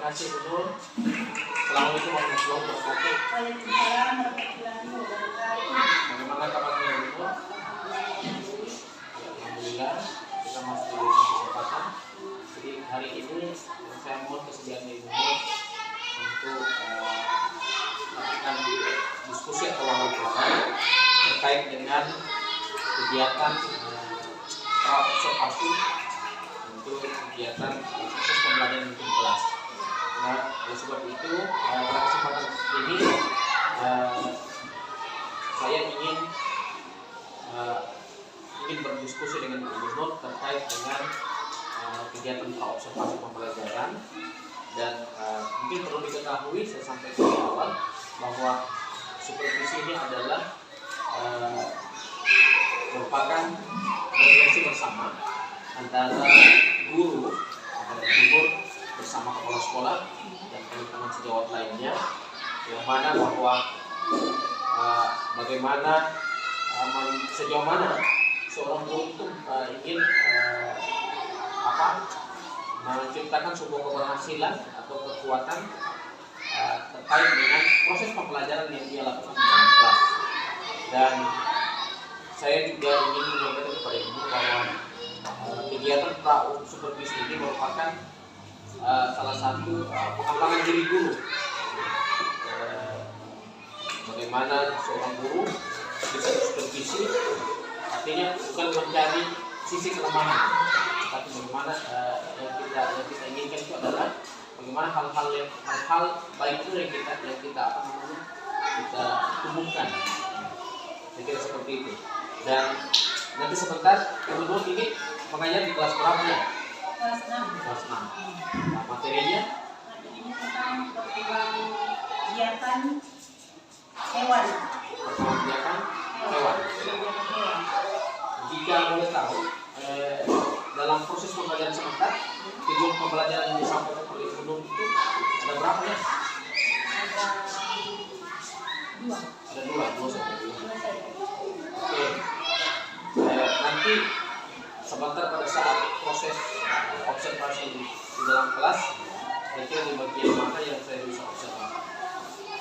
kasih Nur. Assalamualaikum warahmatullahi wabarakatuh. Waalaikumsalam warahmatullahi wabarakatuh. Bagaimana kabarnya Nur? Alhamdulillah kita masih diberi kesempatan. Jadi hari ini saya mohon kesediaan Ibu Nur untuk melakukan diskusi atau wawancara terkait dengan kegiatan observasi untuk kegiatan proses pembelajaran di kelas. Nah, oleh sebab itu pada kesempatan ini saya ingin berdiskusi dengan Ibu Nur terkait dengan kegiatan observasi pembelajaran. Dan mungkin perlu diketahui, saya sampaikan di awal bahwa supervisi ini adalah merupakan refleksi bersama antara guru bersama kepala sekolah dan teman-teman sejawat lainnya, yang mana bahwa bagaimana sejauh mana seorang guru itu ingin menciptakan sebuah keberhasilan atau kekuatan terkait dengan proses pembelajaran yang dia lakukan di dalam kelas. Dan saya juga ingin menyampaikan kepada Ibu bahwa kegiatan supervisi ini merupakan salah satu pengembangan diri guru. Bagaimana seorang guru bisa supervisi, artinya bukan mencari sisi kelemahan, tapi bagaimana yang kita inginkan itu adalah bagaimana hal-hal baik itu yang kita tumbuhkan. Saya kira seperti itu. Dan nanti sebentar Ibu Nur ini mengajar di kelas berapa ya? Kelas 6. Kelas 6. Nah, materinya Tentang kegiatan hewan. kegiatan hewan. Jika boleh tahu, dalam proses pembelajaran sebentar, tujuan pembelajaran yang disampaikan oleh Ibu Nur itu ada berapa ya? Ada dua sampai dua. Oke. Nanti sebentar pada saat proses observasi di dalam kelas, kira-kira di bagian mana yang saya bisa observasi?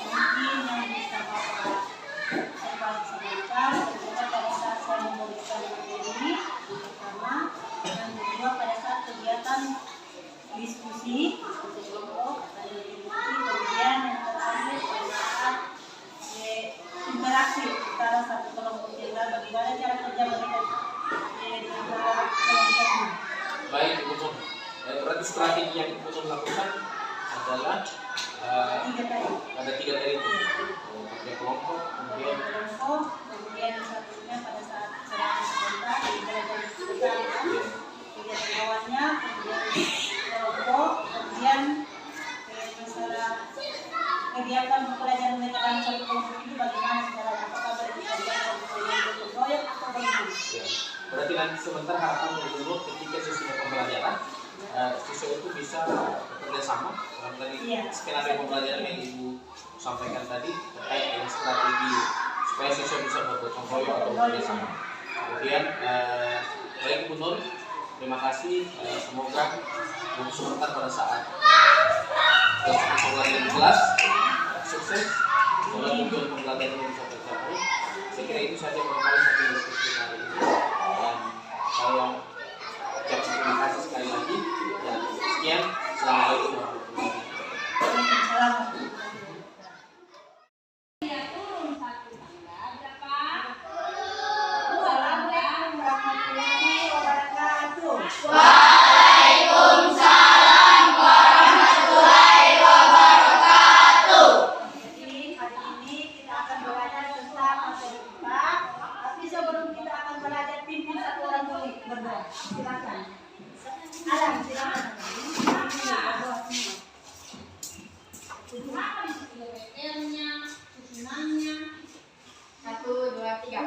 Mungkin yang bisa Bapak observasi sebentar adalah pada saat saya memberikan materi pertama, dan kedua pada saat kegiatan diskusi kelompok, kemudian yang terakhir pada saat interaksi antara satu kelompok yang lain, bagaimana cara kerja mereka di antara kelompoknya. Baik Ibu Nur, berarti strategi yang Ibu Nur lakukan adalah ada tiga tadi itu, kerja kelompok, kemudian yang satunya pada saat serang sebentar, belajar sebentar, kegiatan kawannya, kemudian kelompok, kemudian masalah kegiatan pembelajaran mereka dalam satu kelompok itu bagaimana caranya, apakah berdasarkan proyek atau bagaimana? Berarti nanti sebentar harapan Ibu Nur ketika sesudah pembelajaran siswa itu bisa bekerja sama. Tadi skenario pembelajaran yang Ibu sampaikan tadi terkait dengan strategi supaya siswa bisa bergotong royong atau bekerja sama. Kemudian baik Ibu Nur, terima kasih. Semoga untuk sebentar pada saat pembelajaran kelas sukses, semoga tujuan pembelajaran yang bisa tercapai. Saya kira itu saja barangkali satu diskusi hari ini, dan saya ucapkan terima kasih sekali lagi, dan sekian. Assalamualaikum warahmatullahi wabarakatuh. Silakan. Alam, silakan. Susunannya. 1, 2, 3.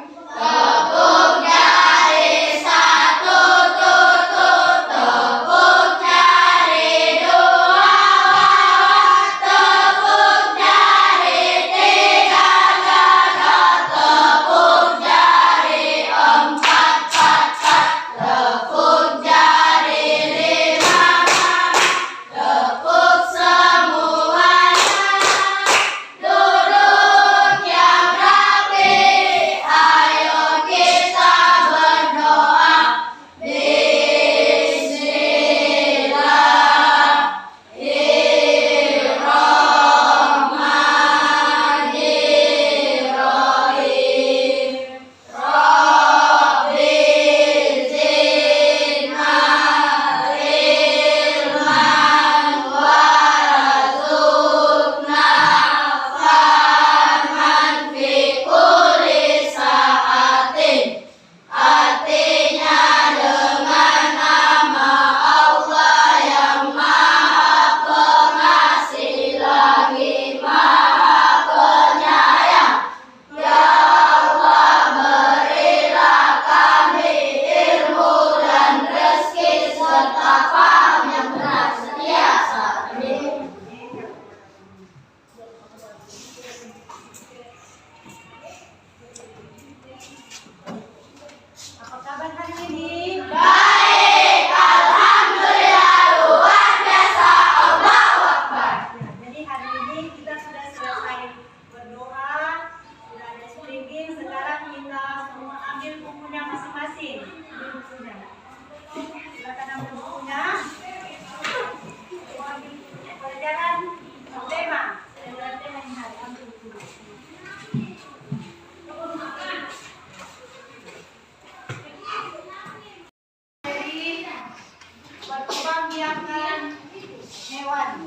hewan.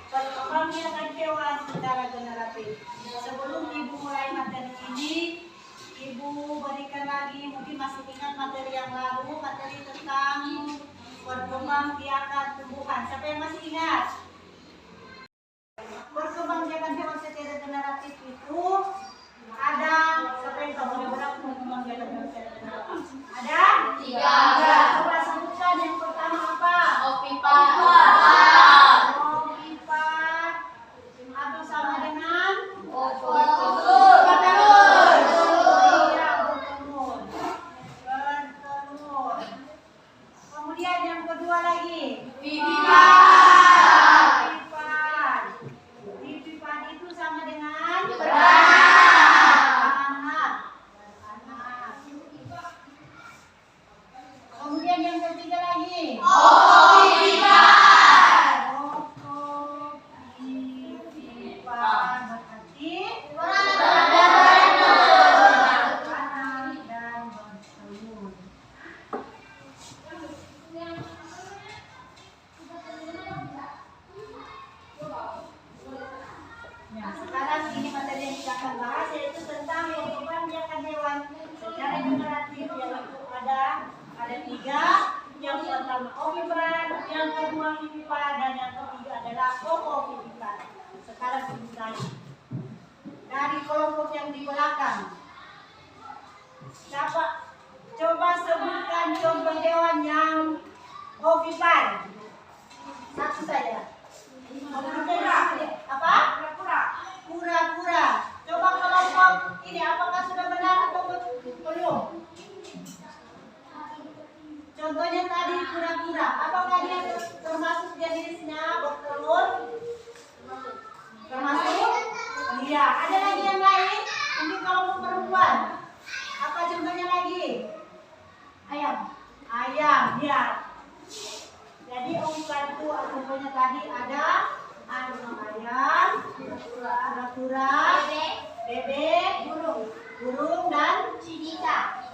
Perkembangan hewan secara generatif. Sebelum ibu mulai materi ini, ibu berikan lagi, mungkin masih ingat materi yang lalu, materi tentang perkembangbiakan tumbuhan. Siapa yang masih ingat? Perkembangbiakan hewan secara generatif itu ada, siapa yang tahu ada berapa perkembangbiakan hewan secara generatif? Ada? 3. Coba sebutkan yang pertama apa? Ovipat. Atau sama dengan Bertelur. Iya, bertelur. Kemudian yang kedua lagi. Vivipan. Vivipan itu sama dengan Beranak. beranak. Kemudian yang ketiga lagi. Ovovivipan. Ovovivipan berarti beranak dan bertelur. Nah, sekarang ini materi yang kita akan bahas yaitu tentang perkembangbiakan hewan secara generatif, yaitu ada 3. Yang pertama oviparan, yang kedua vivipan, dan yang ketiga adalah ovovivipan. Sekarang sebutkan dari kelompok yang di belakang. Coba sebutkan contoh hewan yang ovipar. Satu saja. Apa? Kura-kura. Coba kelompok ini apakah sudah benar atau belum? Contohnya tadi kura-kura. Apakah dia termasuk jenisnya bertelur? Termasuk? Iya. Ada lagi yang lain? Mungkin kelompok perempuan. Apa contohnya lagi? Ayam. Ya. Jadi ovipar itu contohnya tadi ada ayam, kura-kura, bebek, burung dan cicak.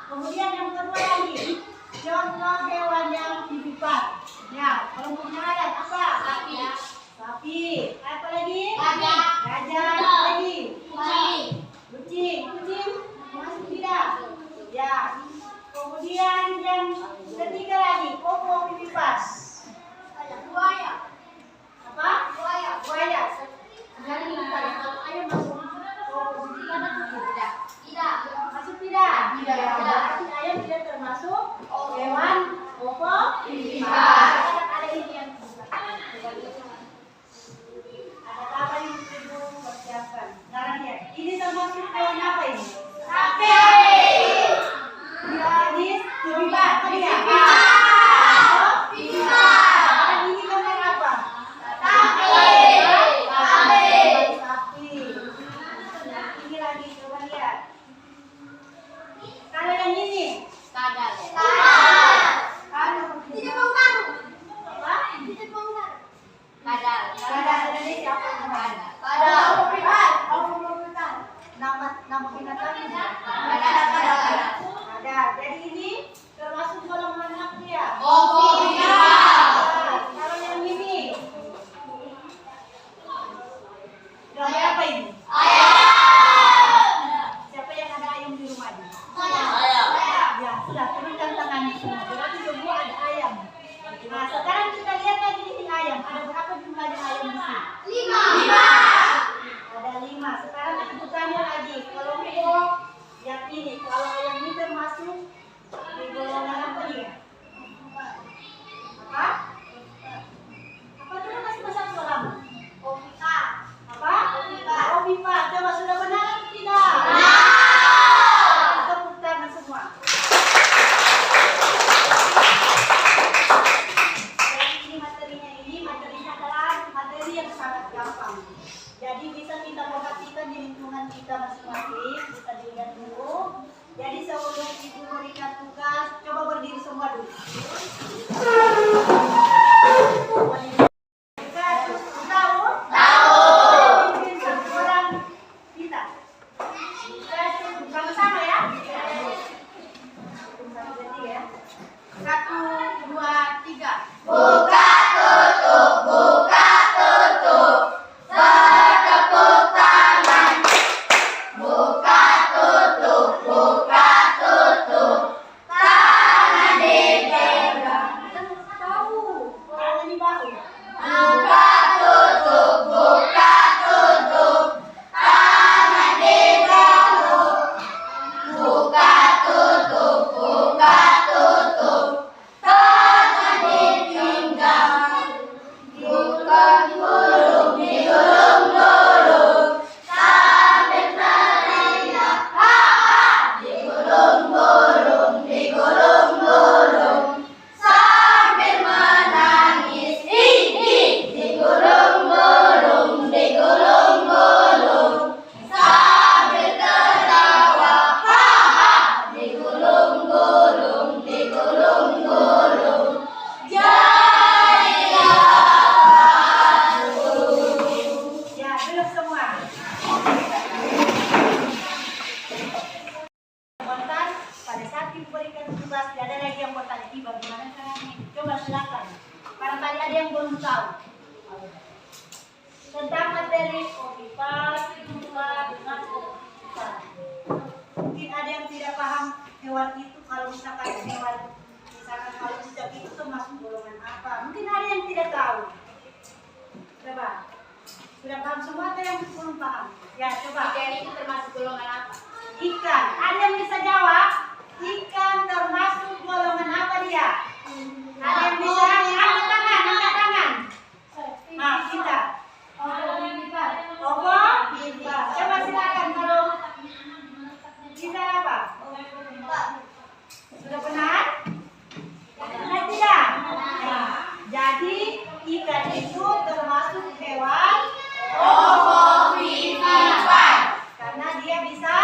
Kemudian yang kedua lagi, contoh hewan yang vivipar. Ya, kelompoknya ada apa? Sapi. Apa lagi? Gajah. Apa lagi? Kucing. Masuk tidak? Ya. Kemudian yang ketiga lagi, ovovivipas. Buaya. Apa? Buaya. Dari ayam masuk. Masuk tidak? Berarti ayam tidak termasuk hewan ovovivipas. Ada ini yang Barangkali ada yang belum tahu tentang materi ovipas juga dengan ovipas. Mungkin ada yang tidak paham hewan itu, kalau misalkan kalau cicak itu termasuk golongan apa. Mungkin ada yang tidak tahu. Coba, sudah paham semua atau yang belum paham? Ya, coba. Ikan itu termasuk golongan apa? Ikan. Ada yang bisa jawab? Ikan termasuk golongan apa dia? Ada yang bisa? Angkat tangan, angkat tangan. Nah, kita. Opo? Coba silakan kalau bisa apa? Sudah benar? Benar tidak? Nah, jadi ikan itu termasuk hewan Ovivipan. karena dia bisa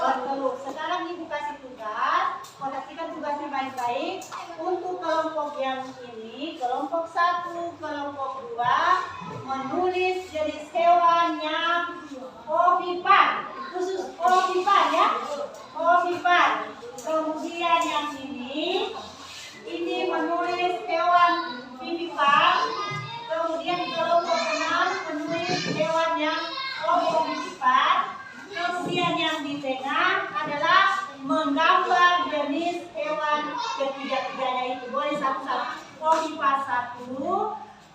bertelur. Sekarang ibu kasih tugas, perhatikan tugasnya baik-baik. Untuk kelompok yang ini, kelompok 1, kelompok 2, menulis jenis hewan yang ovipan, khusus ovipan ya, ovipan. Kemudian yang ini menulis hewan vivipan. Kemudian kelompok 6 menulis hewan yang ovovivipan. Kemudian yang di tengah adalah menggambar jenis hewan ketiga-tiganya itu. Boleh satu-satu. Ovipar 1,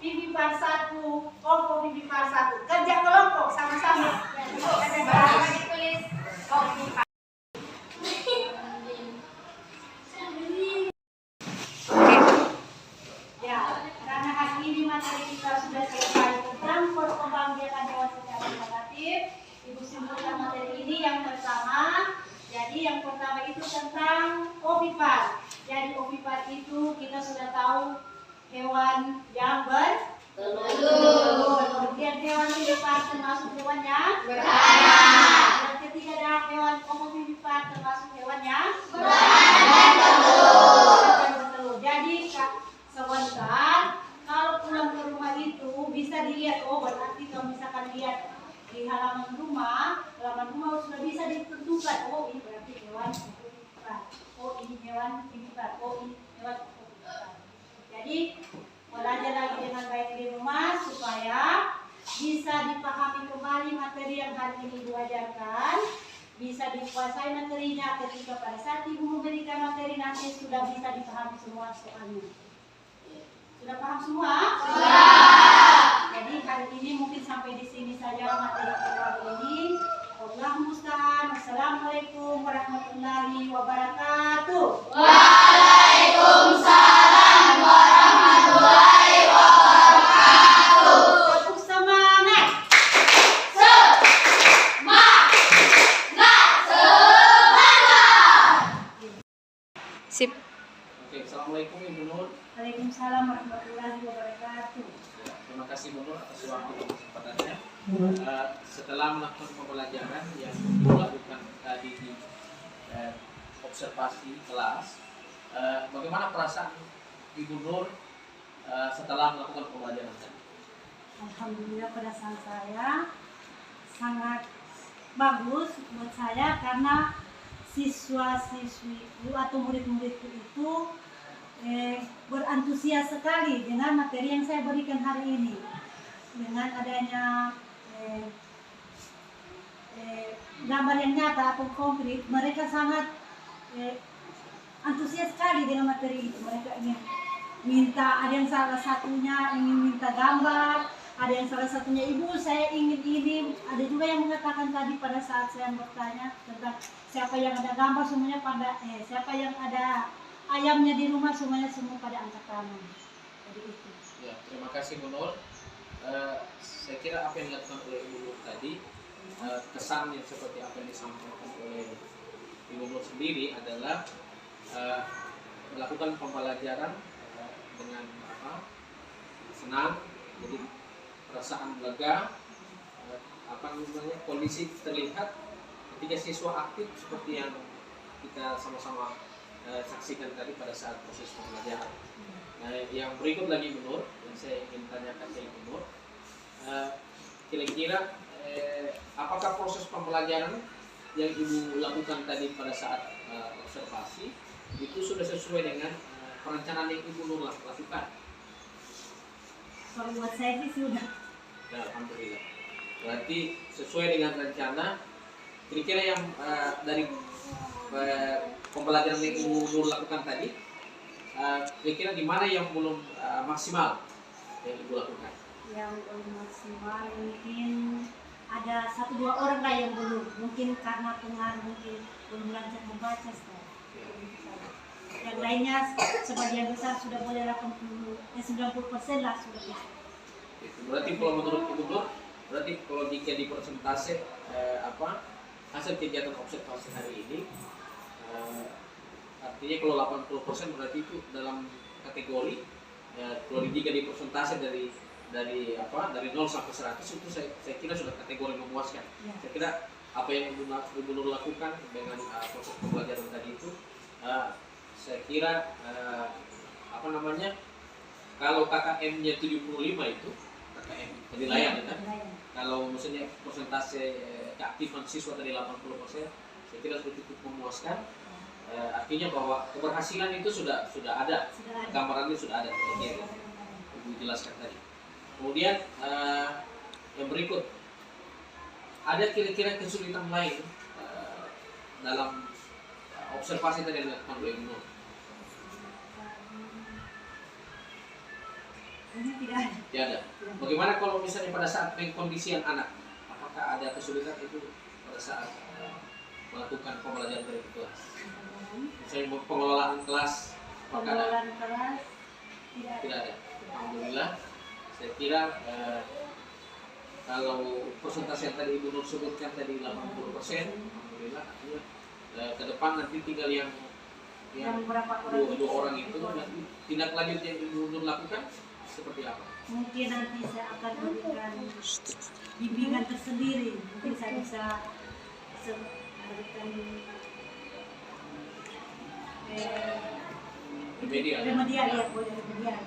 vivipar 1, ovovivipar 1. Kerja kelompok sama-sama. Ditulis ovivipan. Ya, karena hari ini materi kita sudah selesai tentang perkembangbiakan hewan secara integratif. Ibu simpulkan materi ini yang pertama. Jadi yang pertama itu tentang ovipar. Jadi ovipar itu kita sudah tahu hewan yang bertelur. Kemudian hewan vivipar termasuk hewan yang beranak. Yang ketiga adalah hewan ovovivipar termasuk hewan yang bertelur. Jadi sebentar kalau pulang ke rumah itu bisa dilihat, oh berarti kalau misalkan lihat di halaman rumah sudah bisa ditentukan, oh ini berarti hewan ovipar, oh ini hewan vivipar, oh ini hewan ovipar. Jadi belajar lagi dengan baik di rumah supaya bisa dipahami kembali materi yang hari ini diajarkan, bisa dikuasai materinya ketika pada saat ibu memberikan materi nanti sudah bisa dipahami semua soalnya. Sudah paham semua? Sudah. Jadi hari ini mungkin sampai di sini saja materi kita hari ini. Wallahul musta'an. Wassalamualaikum warahmatullahi wabarakatuh. Waalaikumsalam warahmatullahi wabarakatuh. Tepuk semangat. Semangat. Sip. Oke, assalamualaikum Ibu Nur. Waalaikumsalam warahmatullahi wabarakatuh. Ya, terima kasih Bu Nur atas waktu dan kesempatannya. Setelah melakukan pembelajaran yang dilakukan tadi di observasi kelas, bagaimana perasaan Ibu Nur setelah melakukan pembelajaran tadi? Alhamdulillah perasaan saya sangat bagus buat saya karena siswa-siswiku atau murid-muridku itu berantusias sekali dengan materi yang saya berikan hari ini. Dengan adanya gambar yang nyata atau konkret, mereka sangat antusias sekali dengan materi itu. Mereka ingin minta, ada yang salah satunya ingin minta gambar, ada yang salah satunya ibu saya ingin ini, ada juga yang mengatakan tadi pada saat saya bertanya tentang siapa yang ada gambar semuanya pada siapa yang ada ayamnya di rumah semuanya semua pada angkat tangan. Jadi itu. Ya, terima kasih Bu Nur. Saya kira apa yang dilakukan oleh Ibu Nur tadi, kesannya seperti apa yang disampaikan oleh Ibu Nur sendiri adalah melakukan pembelajaran dengan senang, jadi perasaan lega, kondisi terlihat ketika siswa aktif seperti yang kita sama-sama saksikan tadi pada saat proses pembelajaran. Nah, yang berikut lagi Bu Nur, yang saya ingin tanyakan ke Ibu Nur, kira-kira apakah proses pembelajaran yang Ibu lakukan tadi pada saat observasi itu sudah sesuai dengan perencanaan yang Ibu Nur lakukan? Kalau buat saya sih sudah. Ya, alhamdulillah. Berarti sesuai dengan rencana. Kira-kira yang dari pembelajaran yang Ibu Nur lakukan tadi, kira-kira di mana yang belum maksimal yang Ibu lakukan? Yang belum maksimal mungkin ada 1-2 orang lah yang belum, mungkin karena pengaruh mungkin belum lancar membaca. Yang lainnya sebagian besar sudah boleh 90% lah sudah bisa. Berarti kalau menurut Ibu Nur, berarti kalau jika di persentase hasil kegiatan observasi hari ini, artinya kalau 80% berarti itu dalam kategori, kalau jika di persentase dari 0 sampai 100 itu saya kira sudah kategori memuaskan. Ya. Saya kira apa yang Ibu Nur lakukan dengan proses pembelajaran tadi itu, saya kira kalau KKM-nya 75 itu KKM penilaian ya, kan? Kalau maksudnya persentase keaktifan siswa tadi 80%, saya kira sudah cukup memuaskan. Artinya bahwa keberhasilan itu sudah ada, gambarannya sudah ada, Ibu jelaskan tadi. Kemudian yang berikut, ada kira-kira kesulitan lain dalam observasi tadi yang dilakukan oleh Ibu Nur? Tidak ada. Tidak ada. Bagaimana kalau misalnya pada saat pengkondisian anak, apakah ada kesulitan itu pada saat melakukan pembelajaran dari kelas? Misalnya pengelolaan kelas, apakah ada? Pengelolaan kelas Tidak ada. Alhamdulillah. Saya kira kalau persentase yang tadi Ibu Nur sebutkan tadi 80%, alhamdulillah. Artinya ke depan nanti tinggal yang berapa dua orang itu, nanti tindak lanjut yang Ibu Nur lakukan seperti apa? mungkin nanti saya akan berikan bimbingan tersendiri. Mungkin saya bisa berikan Remedial. remedial ya, boleh remedial.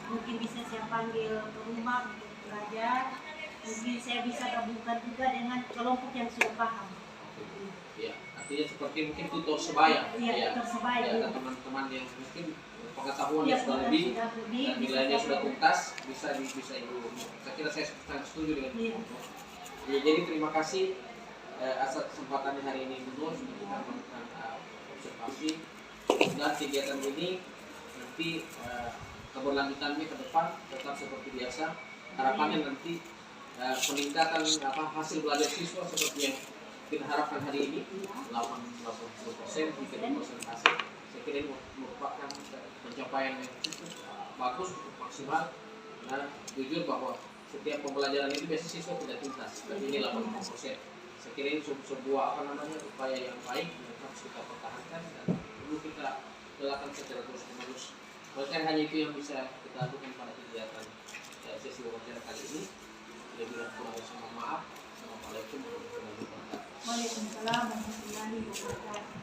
Mungkin bisa saya panggil ke rumah untuk belajar. Mungkin saya bisa gabungkan juga dengan kelompok yang sudah paham. Ya, artinya seperti mungkin tutor sebaya. Iya, tutor sebaya. Ya, ada teman-teman yang mungkin pengetahuan Iya, sudah lebih lebih, dan nilainya sudah tuntas, bisa Ibu. Saya kira saya sangat setuju dengan itu. Iya. Ya, jadi terima kasih atas kesempatannya hari ini Ibu Nur sudah kita melakukan observasi dan kegiatan ini nanti keberlanjutannya ke depan tetap seperti biasa. Harapannya nanti peningkatan hasil belajar siswa seperti yang kita harapkan hari ini 80% jika di persentase. Saya kira ini merupakan pencapaian yang cukup bagus, cukup maksimal. Nah, jujur bahwa setiap pembelajaran ini biasanya siswa tidak tuntas, dan ini 80%. Saya kira ini sebuah upaya yang baik yang harus kita pertahankan dan perlu kita lakukan secara terus-menerus. Bahkan hanya itu yang bisa kita lakukan pada kegiatan sesi wawancara kali ini. Lebih kurang mohon maaf. Assalamualaikum warahmatullahi wabarakatuh. Waalaikumsalam warahmatullahi wabarakatuh.